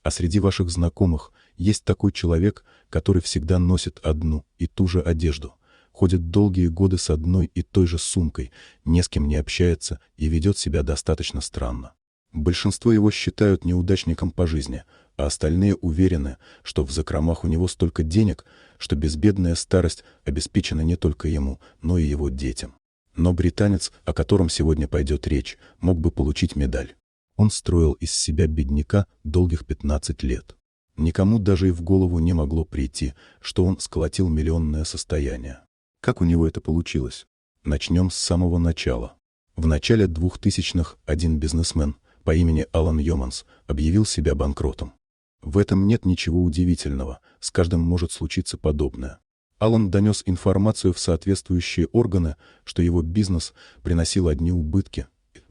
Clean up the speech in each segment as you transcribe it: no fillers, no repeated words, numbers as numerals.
А среди ваших знакомых есть такой человек, который всегда носит одну и ту же одежду, ходит долгие годы с одной и той же сумкой, ни с кем не общается и ведет себя достаточно странно. Большинство его считают неудачником по жизни, а остальные уверены, что в закромах у него столько денег, что безбедная старость обеспечена не только ему, но и его детям. Но британец, о котором сегодня пойдет речь, мог бы получить медаль. Он строил из себя бедняка долгих 15 лет. Никому даже и в голову не могло прийти, что он сколотил миллионное состояние. Как у него это получилось? Начнем с самого начала. В начале 2000-х один бизнесмен по имени Алан Йоманс объявил себя банкротом. В этом нет ничего удивительного, с каждым может случиться подобное. Алан донес информацию в соответствующие органы, что его бизнес приносил одни убытки,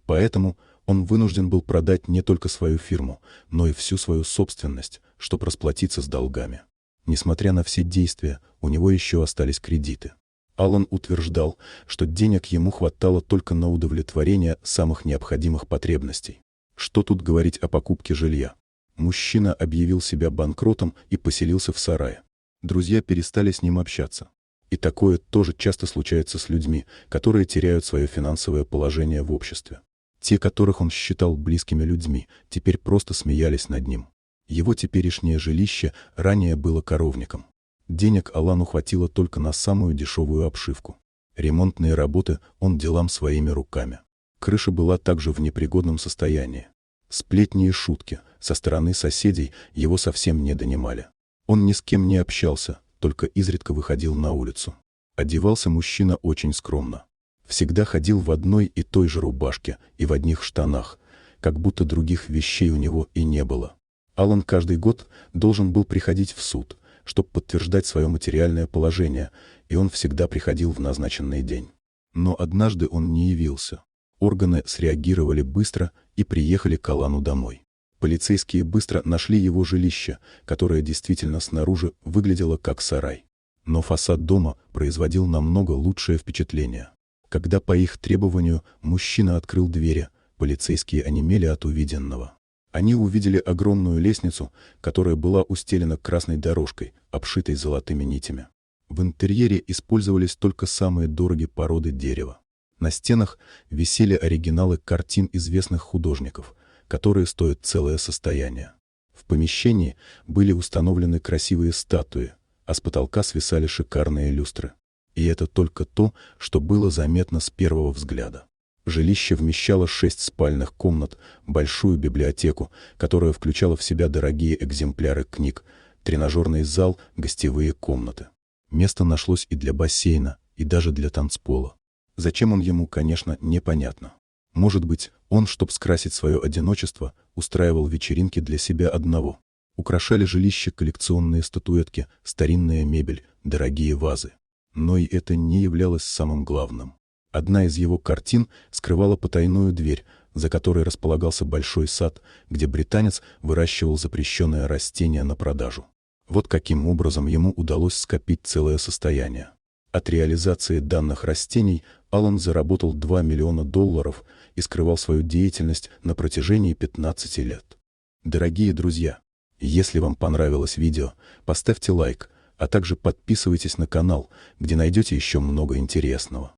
поэтому он вынужден был продать не только свою фирму, но и всю свою собственность, чтобы расплатиться с долгами. Несмотря на все действия, у него еще остались кредиты. Алан утверждал, что денег ему хватало только на удовлетворение самых необходимых потребностей. Что тут говорить о покупке жилья? Мужчина объявил себя банкротом и поселился в сарае. Друзья перестали с ним общаться. И такое тоже часто случается с людьми, которые теряют свое финансовое положение в обществе. Те, которых он считал близкими людьми, теперь просто смеялись над ним. Его теперешнее жилище ранее было коровником. Денег Алану хватило только на самую дешевую обшивку. Ремонтные работы он делал своими руками. Крыша была также в непригодном состоянии. Сплетни и шутки со стороны соседей его совсем не донимали. Он ни с кем не общался, только изредка выходил на улицу. Одевался мужчина очень скромно. Всегда ходил в одной и той же рубашке и в одних штанах, как будто других вещей у него и не было. Алан каждый год должен был приходить в суд, чтобы подтверждать свое материальное положение, и он всегда приходил в назначенный день. Но однажды он не явился. Органы среагировали быстро и приехали к Алану домой. Полицейские быстро нашли его жилище, которое действительно снаружи выглядело как сарай. Но фасад дома производил намного лучшее впечатление. Когда по их требованию мужчина открыл двери, полицейские онемели от увиденного. Они увидели огромную лестницу, которая была устелена красной дорожкой, обшитой золотыми нитями. В интерьере использовались только самые дорогие породы дерева. На стенах висели оригиналы картин известных художников, которые стоят целое состояние. В помещении были установлены красивые статуи, а с потолка свисали шикарные люстры. И это только то, что было заметно с первого взгляда. Жилище вмещало 6 спальных комнат, большую библиотеку, которая включала в себя дорогие экземпляры книг, тренажерный зал, гостевые комнаты. Место нашлось и для бассейна, и даже для танцпола. Зачем он ему, конечно, непонятно. Может быть, он, чтобы скрасить свое одиночество, устраивал вечеринки для себя одного. Украшали жилище коллекционные статуэтки, старинная мебель, дорогие вазы. Но и это не являлось самым главным. Одна из его картин скрывала потайную дверь, за которой располагался большой сад, где британец выращивал запрещенное растение на продажу. Вот каким образом ему удалось скопить целое состояние. От реализации данных растений Алан заработал $2 миллиона и скрывал свою деятельность на протяжении 15 лет. Дорогие друзья, если вам понравилось видео, поставьте лайк, а также подписывайтесь на канал, где найдете еще много интересного.